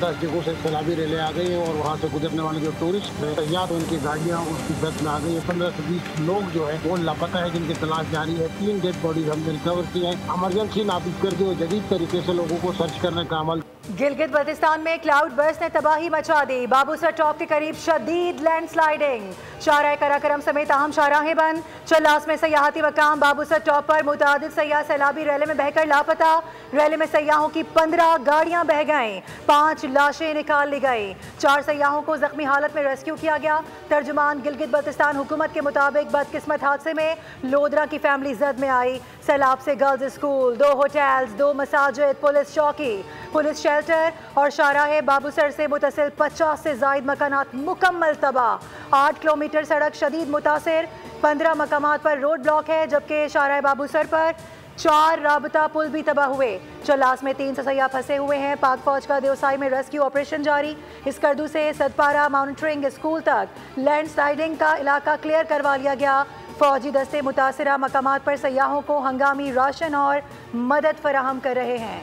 10 जगहों से सैलाबी रेलें आ गई हैं और वहाँ से गुजरने वाले जो टूरिस्ट हैं सयाह तो उनकी गाड़ियाँ उसकी जद में आ गई है। 15 से 20 लोग जो है वो लापता है, जिनकी तलाश जारी है। 3 डेड बॉडीज हमने रिकवर की है। इमरजेंसी नाफिज करके वो जदीद तरीके से लोगों को सर्च करने का अमल। गिलगित बल्तिस्तान में क्लाउड बर्स्ट ने तबाही मचा दी। बाबूसर टॉप के करीब शदीद लैंडस्लाइडिंग, शाहराह कराकरम समेत अहम शाहराहें बंद। चल्लास में सयाहती मकाम बाबूसर टॉप पर मुतादिद सयाह सैलाबी रैली में बहकर लापता। रैली में सयाहों की 15 गाड़ियां बह गईं, 5 लाशें निकाल ली गई। 4 सयाहों को जख्मी हालत में रेस्क्यू किया गया। तर्जुमान गिलगित बल्तिस्तान हुकूमत के मुताबिक बदकिस्मत हादसे में लोधरा की फैमिली जद में आई। सैलाब से गर्ल्स स्कूल, 2 होटल्स, 2 मसाजिद, पुलिस चौकी, पुलिस शेल्टर और शाहराह बाबूसर से मुतसिल 50 से जायद मकानात मुकम्मल तबाह। 8 किलोमीटर सड़क शदीद मुतासिर, 15 मकामात पर रोड ब्लॉक है, जबकि शाहराह बाबूसर पर 4 राबता पुल भी तबाह हुए। चल्लास में 3 सयाह फंसे हुए हैं। पाक फौज का देवसाई में रेस्क्यू ऑपरेशन जारी। इसकरदू से सदपारा मॉनिटरिंग स्कूल तक लैंडस्लाइडिंग का इलाका क्लियर करवा लिया गया। फौजी दस्ते मुतासिरा मकामात पर सयाहों को हंगामी राशन और मदद फराहम कर रहे हैं।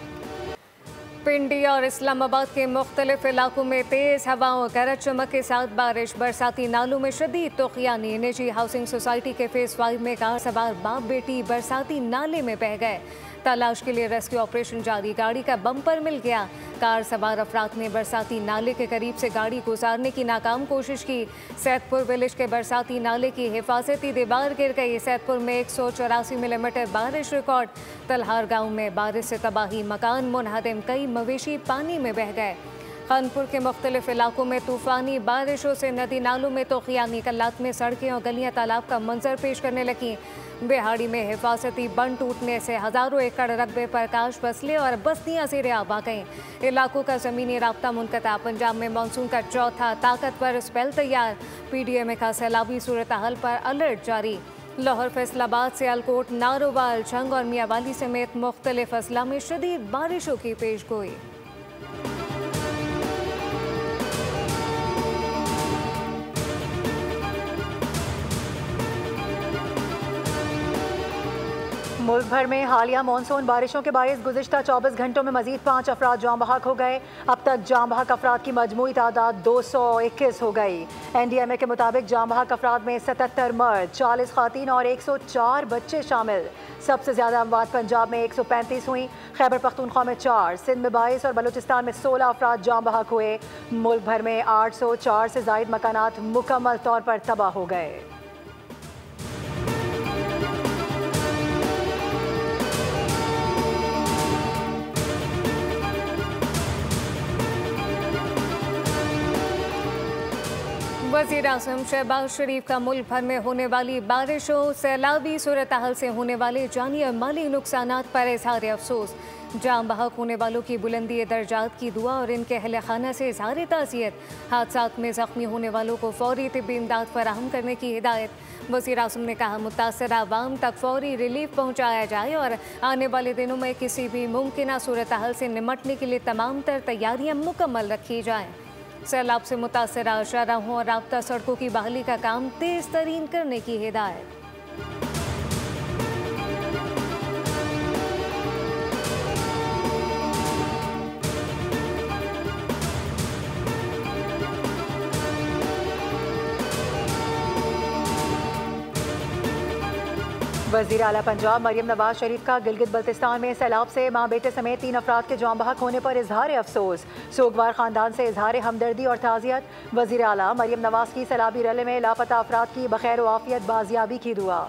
पिंडी और इस्लामाबाद के मुख्तलिफ इलाकों में तेज़ हवाओं, गरज चमक के साथ बारिश, बरसाती नालों में शदीद तूफ़ानी। निजी हाउसिंग सोसाइटी के फेज़ 5 में कार सवार बाप बेटी बरसाती नाले में बह गए। तलाश के लिए रेस्क्यू ऑपरेशन जारी। गाड़ी का बम्पर मिल गया। कार सवार अफराद ने बरसाती नाले के करीब से गाड़ी गुजारने की नाकाम कोशिश की। सैदपुर विलेज के बरसाती नाले की हिफाजती दीवार गिर गई। सैदपुर में 184 मिलीमीटर बारिश रिकॉर्ड। तलहार गांव में बारिश से तबाही, मकान मुनहदम, कई मवेशी पानी में बह गए। खानपुर के मुख्तलिफ इलाकों में तूफ़ानी बारिशों से नदी नालों में तोखियानी, कल्लात में सड़कें और गलियां तालाब का मंजर पेश करने लगी। बिहाड़ी में हिफाजती बंद टूटने से हज़ारों एकड़ रकबे पर काश फसलें और बस्तियां ज़ेरे आब आ गईं। इलाकों का ज़मीनी राब्ता मुनक़ता। पंजाब में मानसून का चौथा ताकतवर स्पेल तैयार। PDMA का सैलाबी सूरत हाल पर अलर्ट जारी। लाहौर फैसलाबाद, सियालकोट, नारोवाल, झंग और मियावाली समेत मुख्तलिफ अजला में शदीद बारिशों की पेशगोई। मुल्क भर में हालिया मानसून बारिशों के बायस गुज़िश्ता 24 घंटों में मजीद 5 अफराद जाँ बहक हो गए। अब तक जाँ बहक अफराद की मजमूई तादाद 221 हो गई। NDMA के मुताबिक जाँ बहक अफराद में 77 मर्द, 40 खातीन और 104 बच्चे शामिल। सबसे ज़्यादा अमवात पंजाब में 135 हुई, खैबर पख्तूनख्वा में 4, सिंध में 22 और बलूचिस्तान में 16 अफराद जाँ बहक हुए। मुल्क भर में 804 से जायद मकानात मुकम्मल तौर पर तबाह हो गए। वज़ीर आज़म शहबाज शरीफ का मुल्क भर में होने वाली बारिशों, सैलाबी सूरत हाल से होने वाले जानी और माली नुकसानात पर इज़हार अफसोस। जाम बहक होने वालों की बुलंदी दर्जात की दुआ और इनके अहल खाना से इज़हार ताज़ियत। हादसात में ज़ख्मी होने वालों को फौरी तिब्बी इमदाद फराहम करने की हिदायत। वज़ीर आज़म ने कहा मुतासर आवाम तक फौरी रिलीफ पहुँचाया जाए और आने वाले दिनों में किसी भी मुमकिन सूरत हाल से निमटने के लिए तमाम तर तैयारियाँ मुकम्मल रखी जाएँ। सैलाब से मुतासरा शाहराहों और राब्ता सड़कों की बहाली का काम तेज़ तरीन करने की हिदायत। वज़ीर आला पंजाब मरियम नवाज शरीफ का गिलगित बल्तिस्तान में सैलाब से माँ बेटे समेत 3 अफराद के जाँ बहक होने पर इजहार अफसोस। सोगवार खानदान से इजहार हमदर्दी और ताज़ियत। वज़ीर आला मरियम नवाज की सैलाबी रैली में लापता अफराद की बखैर आफियत बाजियाबी की दुआ।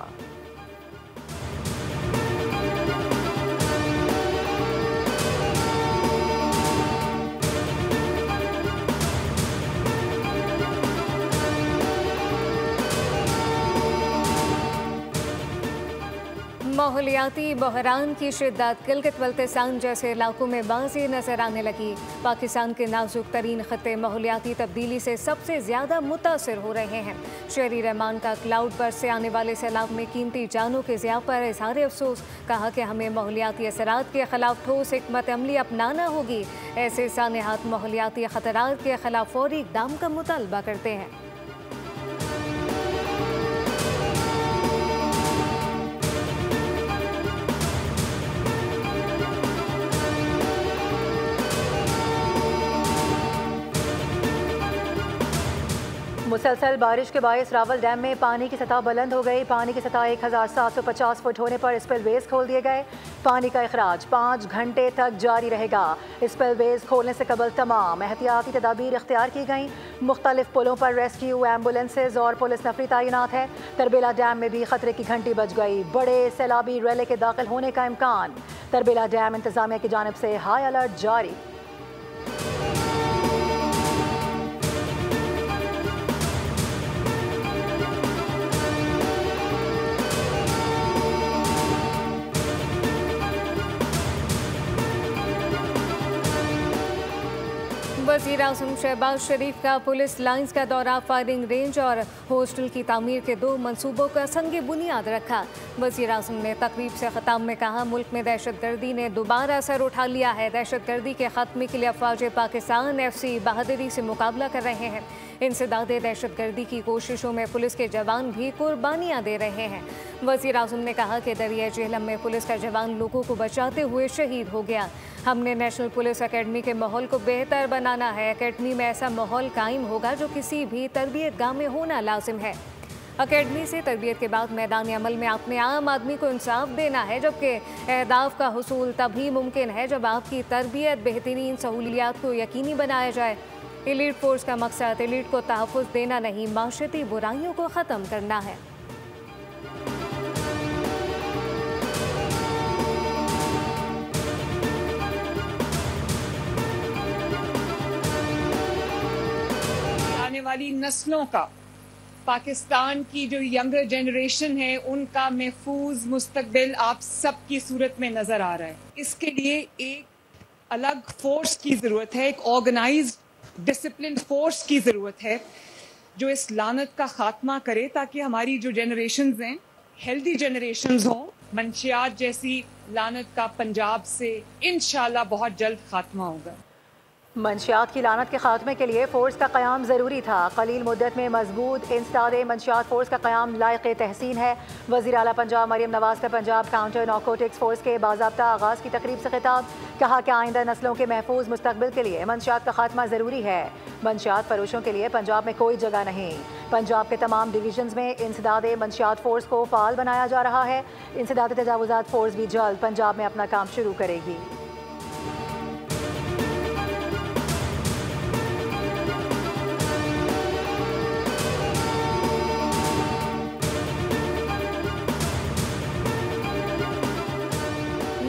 माहौलियाती बहरान की शिद्दत गिलगित बल्तिस्तान जैसे इलाकों में वाज़ेह नजर आने लगी। पाकिस्तान के नाजुक तरीन खत्ते माहौलियाती तब्दीली से सबसे ज़्यादा मुतासर हो रहे हैं। शहरी रहमान का क्लाउड बर्स्ट से आने वाले सैलाब में कीमती जानों के ज़िया पर इज़हार अफसोस। कहा कि हमें माहौलियाती असरात के खिलाफ ठोस हिकमत अमली अपनाना होगी। ऐसे सानेहात माहौलियाती ख़तरात के खिलाफ फौरी इक़दाम का मुतालबा करते हैं। मुसलसल बारिश के बायस रावल डैम में पानी की सतह बुलंद हो गई। पानी की सतह 1750 फुट होने पर स्पिलवेज खोल दिए गए। पानी का अखराज 5 घंटे तक जारी रहेगा। स्पिलवेज खोलने से कबल तमाम एहतियाती तदाबीर इख्तियार की गई। मुख्तलिफ पुलों पर रेस्क्यू एम्बुलेंसेज और पुलिस नफरी तैनात है। तरबेला डैम में भी खतरे की घंटी बज गई। बड़े सैलाबी रैले के दाखिल होने का इम्कान। तरबेला डैम इंतजामिया की जानिब से हाई अलर्ट जारी। वज़ीर आज़म शहबाज शरीफ का पुलिस लाइंस का दौरा, फायरिंग रेंज और हॉस्टल की तामीर के 2 मंसूबों का संग बुनियाद रखा। वज़ीर आज़म ने तकरीब से ख़िताब में कहा, मुल्क में दहशतगर्दी ने दोबारा सर उठा लिया है। दहशतगर्दी के ख़त्मे के लिए अफ़वाज पाकिस्तान FC बहादुरी से मुकाबला कर रहे हैं। इंसदाद दहशतगर्दी की कोशिशों में पुलिस के जवान भी कुर्बानियाँ दे रहे हैं। वज़ीर आज़म ने कहा कि दरिया जेहलम में पुलिस का जवान लोगों को बचाते हुए शहीद हो गया। हमने नेशनल पुलिस एकेडमी के माहौल को बेहतर बनाना है। एकेडमी में ऐसा माहौल कायम होगा जो किसी भी तरबियत गाह में होना लाजिम है। अकेडमी से तरबियत के बाद मैदान अमल में अपने आम आदमी को इंसाफ देना है, जबकि अहदाफ का हुसूल तभी मुमकिन है जब आपकी तरबियत बेहतरीन सहूलियात को यकीनी बनाया जाए। एलीट फोर्स का मकसद एलीट को तहफ़्फ़ुज़ देना नहीं, माशरती बुराइयों को ख़त्म करना है। आने वाली नस्लों का, पाकिस्तान की जो यंगर जनरेशन है, उनका महफूज मुस्तकबिल आप सबकी सूरत में नजर आ रहा है। इसके लिए एक अलग फोर्स की जरूरत है, एक ऑर्गेनाइज्ड डिसिप्लिन फोर्स की ज़रूरत है जो इस लानत का खात्मा करे, ताकि हमारी जो जनरेशन्स हैं हेल्दी जनरेशन्स हों। मंशियात जैसी लानत का पंजाब से इंशाल्लाह बहुत जल्द खात्मा होगा। मंशियात की लानत के खात्मे के लिए फ़ोर्स का क़याम ज़रूरी था। कलील मुद्दत में मजबूत इंसदाद मंशियात फ़ोर्स का क़याम लायक़ तहसीन है। वज़ीर आला पंजाब मरियम नवाज़ का पंजाब काउंटर नारकोटिक्स फ़ोर्स के बाज़ाब्ता आगाज़ की तकरीब से खिताब। कहा कि आइंदा नस्लों के महफूज मुस्तकबिल के लिए मंशियात का खात्मा ज़रूरी है। मंशियात फरोशों के लिए पंजाब में कोई जगह नहीं। पंजाब के तमाम डिवीजन्स में इंसदाद मंशियात फ़ोर्स को फ़ाल बनाया जा रहा है। इंसदाद तजावुज़ात फ़ोर्स भी जल्द पंजाब में अपना काम शुरू करेगी।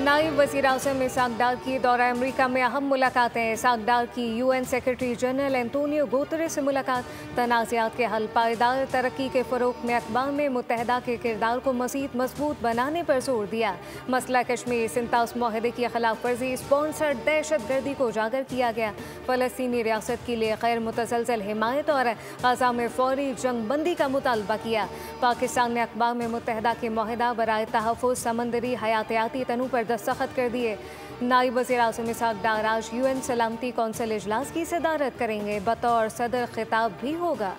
नायब वज़ीर आज़म इसहाक़ डार की दौरा अमरीका में अहम मुलाकातें। इसहाक़ डार की UN secretary general Antonio Guterres से मुलाकात। तनाज़ात के हल, पायदार तरक्की के फ़रोग़ में अक़वाम मुत्तहिदा के किरदार को मज़ीद मजबूत बनाने पर जोर दिया। मसला कश्मीर सिंतास मुआहदे की खिलाफ वर्जी, स्पॉन्सर्ड दहशतगर्दी को उजागर किया गया। फ़लस्तीनी रियासत के लिए गैर मुतसलसल हिमायत और ग़ज़ा में फ़ौरी जंग बंदी का मुतालबा किया। पाकिस्तान ने अक़वाम मुत्तहिदा के मुआहदा बराए तहफ़्फ़ुज़ समंदरी हयातियाती तनू पर दस्तखत कर दिए। नायब वज़ीर आज़म इसहाक़ डार आज UN सलामती कौंसिल इजलास की सदारत करेंगे। बतौर सदर खिताब भी होगा।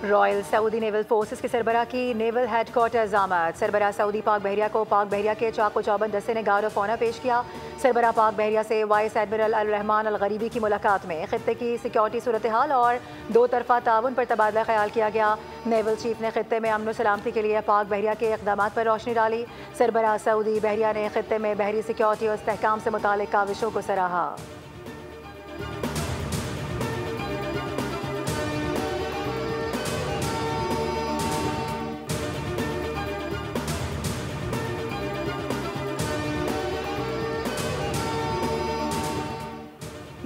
रॉयल सऊदी नेवल फोर्सेस के सरबरा की नेवल हेडक्वार्टर्स आमद। सरबरा सऊदी पाक बहरिया को पाक बहरिया के चाको चौबंद दस्ते ने गार्ड ऑफ ऑनर पेश किया। सरबरा पाक बहरिया से वाइस एडमिरल अल रहमान अल गरीबी की मुलाकात में खित्ते की सिक्योरिटी सूरत हाल और 2 तरफ़ा ताउन पर तबादला ख्याल किया गया। नेवल चीफ ने खित्ते में अमन सलामती के लिए पाक बहरिया के इक़दामात पर रोशनी डाली। सरबरा सऊदी बहरिया ने खित्ते में बहरी सिक्योरिटी और इस्तेहकाम से मुतालिक काविशों को सराहा।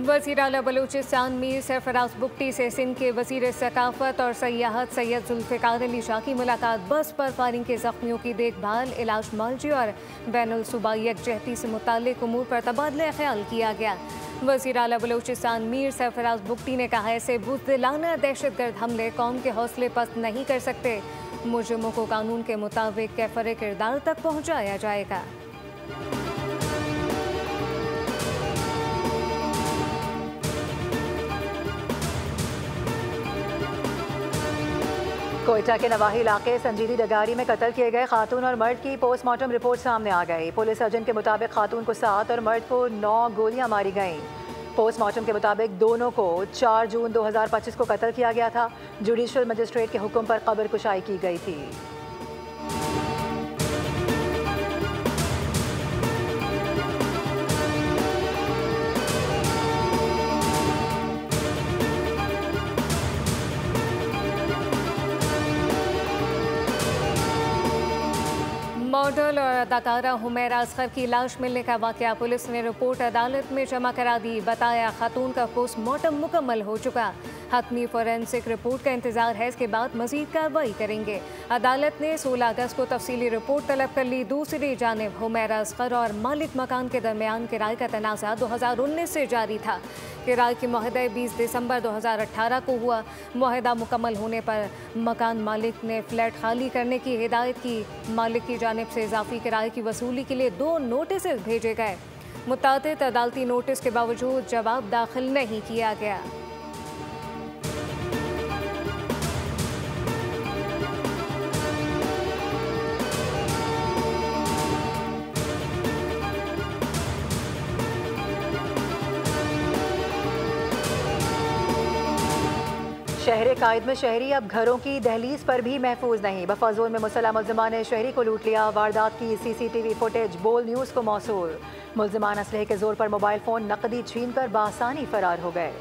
वज़ीर आला बलूचिस्तान मीर सरफराज बुगटी से सिंध के वज़ीर सकाफ़त और सयाहत सैयद जुल्फ़िकार अली शाह की मुलाकात। बस पर फायरिंग के ज़ख्मियों की देखभाल, इलाज मुआवजे और बैनुल सूबाई यकजहती से मुताल्लिक़ उमूर पर तबादला ख्याल किया गया। वज़ीर आला बलूचिस्तान मीर सरफराज बुगटी ने कहा, ऐसे बुज़दिलाना दहशतगर्द हमले कौम के हौसले पस्त नहीं कर सकते। मुजरिमों को कानून के मुताबिक कैफरे किरदार तक पहुँचाया जाएगा। कोयटा के नवाही इलाके संजीदी डगारी में कत्ल किए गए खातून और मर्द की पोस्टमार्टम रिपोर्ट सामने आ गई। पुलिस सर्जन के मुताबिक खातून को 7 और मर्द को 9 गोलियां मारी गईं। पोस्टमार्टम के मुताबिक दोनों को 4 जून 2025 को कत्ल किया गया था। जुडिशल मजिस्ट्रेट के हुक्म पर कब्र कुशाई की गई थी। मॉडल और अदाकारा हुमैरा असगर की लाश मिलने का वाकया, पुलिस ने रिपोर्ट अदालत में जमा करा दी। बताया खातून का पोस्टमार्टम मुकम्मल हो चुका। हतमी फोरेंसिक रिपोर्ट का इंतजार है, इसके बाद मजीद कार्रवाई करेंगे। अदालत ने 16 अगस्त को तफसीली रिपोर्ट तलब कर ली। दूसरी जानिब हुमैरा असगर और मालिक मकान के दरमियान किराए का तनाज़ा 2019 से जारी था। किराए की मुआहदा 20 दिसंबर 2018 को हुआ। मुआहदा मुकम्मल होने पर मकान मालिक ने फ्लैट खाली करने की हिदायत की। मालिक की जानिब से इजाफी किराए की वसूली के लिए 2 नोटिस भेजे गए। मुतादिद अदालती नोटिस के बावजूद जवाब दाखिल नहीं किया गया। शहर कायद में शहरी अब घरों की दहलीज पर भी महफूज नहीं। बफा जोन में मुसल्लह मुल्ज़िमान ने शहरी को लूट लिया। वारदात की CCTV फुटेज बोल न्यूज़ को मौसूल। मुल्ज़िमान असलहे के जोर पर मोबाइल फ़ोन नकदी छीन कर बासानी फरार हो गए।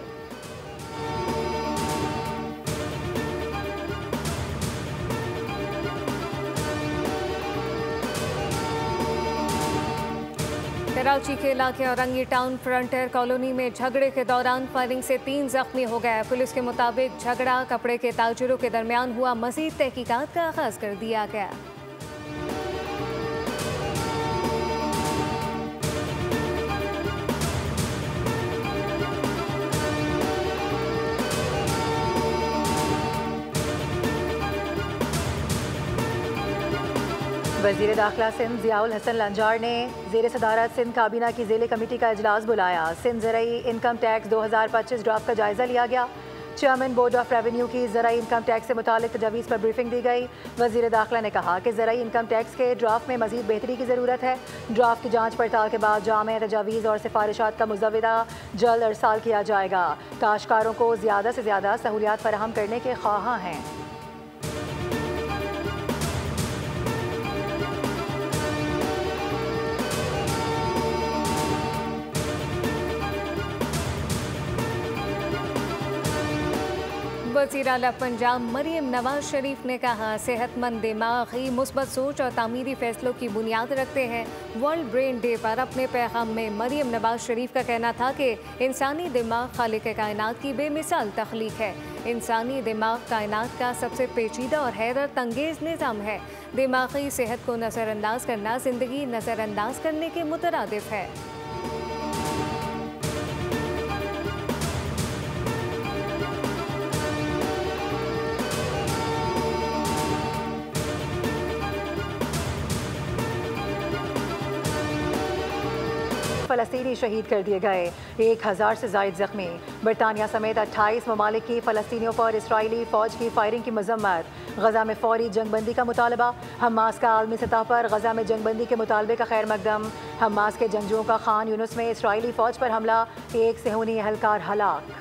कराची के इलाके औरंगी टाउन फ्रंटियर कॉलोनी में झगड़े के दौरान फायरिंग से 3 जख्मी हो गए। पुलिस के मुताबिक झगड़ा कपड़े के ताजिरों के दरमियान हुआ। मजीद तहकीकात का आगाज कर दिया गया। वज़ीर दाखिला सिंध ज़ियाउल हसन लंजार ने ज़ेर सदारत सिंध काबीना की ज़ेले कमेटी का इजलास बुलाया। सिंध ज़राई इनकम टैक्स 2025 ड्राफ्ट का जायज़ा लिया गया। चेयरमैन बोर्ड ऑफ रेवेन्यू की ज़राई इनकम टैक्स से मुतालिक तजावीज़ पर ब्रीफिंग दी गई। वज़ीर दाखिला ने कहा कि ज़राई इनकम टैक्स के ड्राफ्ट में मज़ीद बेहतरी की ज़रूरत है। ड्राफ्ट की जाँच पड़ताल के बाद जामे तजावीज़ और सिफारिशात का मुज़व्वदा जल्द अरसाल किया जाएगा। काश्तकारों को ज़्यादा से ज़्यादा सहूलियात फराहम करने के ख्वाहां हैं। वज़ीर आला पंजाब मरियम नवाज शरीफ ने कहा, सेहतमंद दिमाग ही मुस्बत सोच और तामीरी फैसलों की बुनियाद रखते हैं। वर्ल्ड ब्रेन डे पर अपने पैगाम में मरियम नवाज शरीफ का कहना था कि इंसानी दिमाग खालिक कायनात की बेमिसाल तख्लीक है। इंसानी दिमाग कायनात का सबसे पेचीदा और हैरत अंगेज़ निज़ाम है। दिमागी सेहत को नज़रअंदाज करना ज़िंदगी नज़रअंदाज करने के मुतरादिफ है। फ़लस्तीनी शहीद कर दिए गए, 1000 से ज़ायद ज़ख्मी। बरतानिया समेत 28 ममालिक की फ़लस्तीनियों पर इसराइली फ़ौज की फायरिंग की मज़म्मत। गज़ा में फ़ौरी जंगबंदी का मुतालबा। हमास का आलमी सतह पर गज़ा में जंगबंदी के मुतालबे का खैर मकदम। हमास के जंगजुओं का खान यूनुस में इसराइली फ़ौज पर हमला, 1 सेहूनी एहलकार हलाक।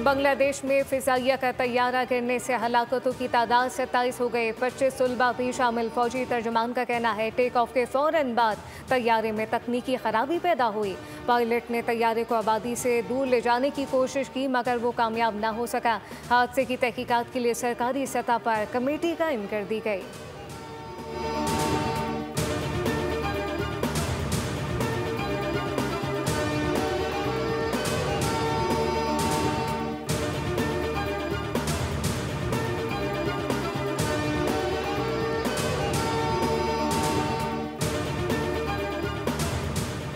बांग्लादेश में फिजाइया का तैयारा गिरने से हलाकतों की तादाद 27 हो गए, 25 तलबा भी शामिल। फौजी तर्जुमान का कहना है टेक ऑफ के फौरन बाद तैयारे में तकनीकी खराबी पैदा हुई। पायलट ने तैयारे को आबादी से दूर ले जाने की कोशिश की मगर वो कामयाब ना हो सका। हादसे की तहकीकात के लिए सरकारी सतह पर कमेटी कायम कर दी गई।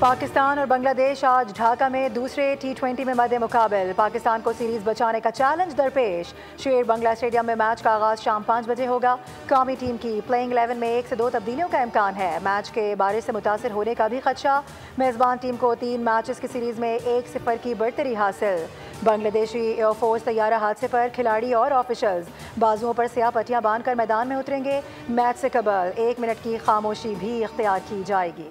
पाकिस्तान और बांग्लादेश आज ढाका में दूसरे T20 में मद्दे मुकाबल। पाकिस्तान को सीरीज बचाने का चैलेंज दरपेश। शेर बंगला स्टेडियम में मैच का आगाज शाम 5 बजे होगा। कौमी टीम की प्लेइंग 11 में 1 से 2 तब्दीलियों का इम्कान है। मैच के बारिश से मुतासर होने का भी खदशा। मेज़बान टीम को 3 मैचेस की सीरीज में 1-0 की बढ़तरी हासिल। बांग्लादेशी एयरफोर्स तैयारा हादसे पर खिलाड़ी और ऑफिशल्स बाजुओं पर स्याह पट्टियां बांधकर मैदान में उतरेंगे। मैच से कबल 1 मिनट की खामोशी भी इख्तियार की जाएगी।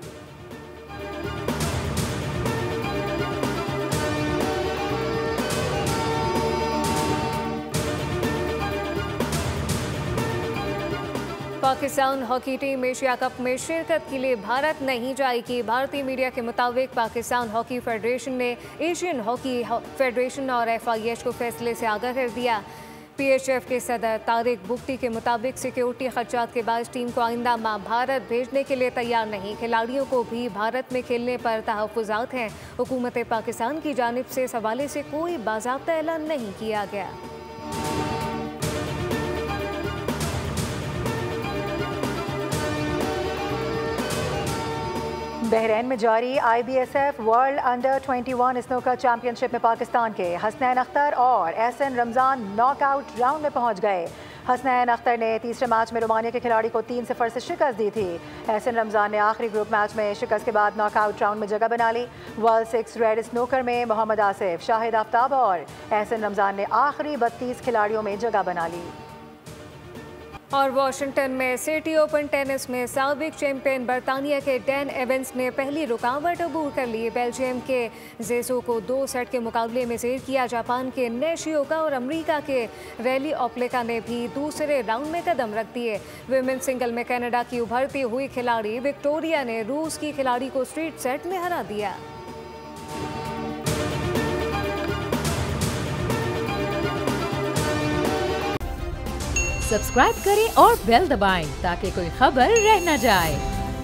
Pakistan hockey team Asia cup में शिरकत के लिए भारत नहीं जाएगी। भारतीय मीडिया के मुताबिक पाकिस्तान हॉकी फेडरेशन ने एशियन हॉकी फेडरेशन और FIH को फैसले से आगाह कर दिया। PHF के सदर तारिक बुख्ती के मुताबिक सिक्योरिटी खर्चात के बाद टीम को आइंदा माह भारत भेजने के लिए तैयार नहीं। खिलाड़ियों को भी भारत में खेलने पर तहफ़्फ़ुज़ात हैं। हुकूमत पाकिस्तान की जानिब से इस हवाले से कोई बाज़ाब्ता ऐलान नहीं किया गया। बहरीन में जारी IBSF world under 21 snooker championship में पाकिस्तान के हसनैन अख्तर और एहसन रमज़ान नॉकआउट राउंड में पहुंच गए। हसनैन अख्तर ने तीसरे मैच में रोमानिया के खिलाड़ी को 3-0 से शिकस्त दी थी। एहसन रमज़ान ने आखिरी ग्रुप मैच में शिकस्त के बाद नॉकआउट राउंड में जगह बना ली। वर्ल्ड 6 रेड स्नूकर में मोहम्मद आसिफ, शाहिद आफ्ताब और एहसन रमज़ान ने आखिरी 32 खिलाड़ियों में जगह बना ली। और वाशिंगटन में सिटी ओपन टेनिस में साबिक चैंपियन बरतानिया के डैन एवंस ने पहली रुकावट अबूर कर ली। बेल्जियम के जेसो को 2 सेट के मुकाबले में ज़ेर किया। जापान के नेशियोका और अमेरिका के रैली ओप्लेका ने भी दूसरे राउंड में कदम रख दिए। विमेन सिंगल में कनाडा की उभरती हुई खिलाड़ी विक्टोरिया ने रूस की खिलाड़ी को स्ट्रीट सेट में हरा दिया। सब्सक्राइब करें और बेल दबाएं ताकि कोई खबर रह न जाए।